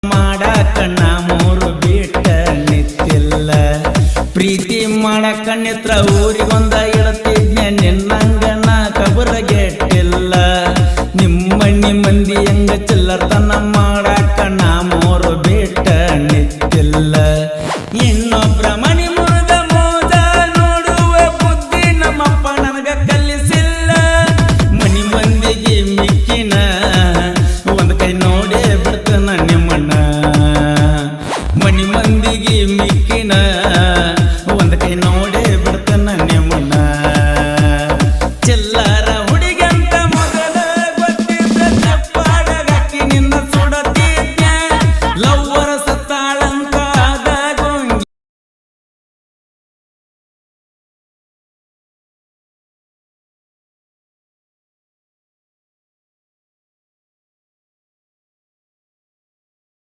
ಮಾಡಾಕ ನಾ ಮೂರು ಬಿಟ್ಟ ನಿತ್ತಿಲ್ಲ ಪ್ರೀತಿ ಮಾಡಾಕ ನಿತ್ರ ಊರಿಗೊಂದ ಇಳತಿದ್ನೆ ನಿನ್ನಂಗ ನಾ ಕಬರ ಗೆಟ್ಟಿಲ್ಲ ನಿಮ್ಮಣ್ಣಿ ಮಂದಿ ಹೆಂಗ ಚಿಲ್ಲರ್ತನ ಮಾಡಾಕ ನಾ ಮೂರು ಬಿಟ್ಟ ನಿತ್ತಿಲ್ಲ ಇನ್ನೊಬ್ರ ಮಣಿ ಮುರಿದ ಮೋದ ನೋಡುವ ಬುದ್ಧಿ ನಮ್ಮಪ್ಪ ನನಗ ಕಲಿಸಿಲ್ಲ ಮನಿ ಮಂದಿಗೆ ಮಿಕ್ಕಿನ ಒಂದ್ ಕೈ ನೋಡೇ ಬಿಡ್ತಾನ ನಿಮ್ಮಣ್ಣ ಮನಿ ಮಂದಿಗೆ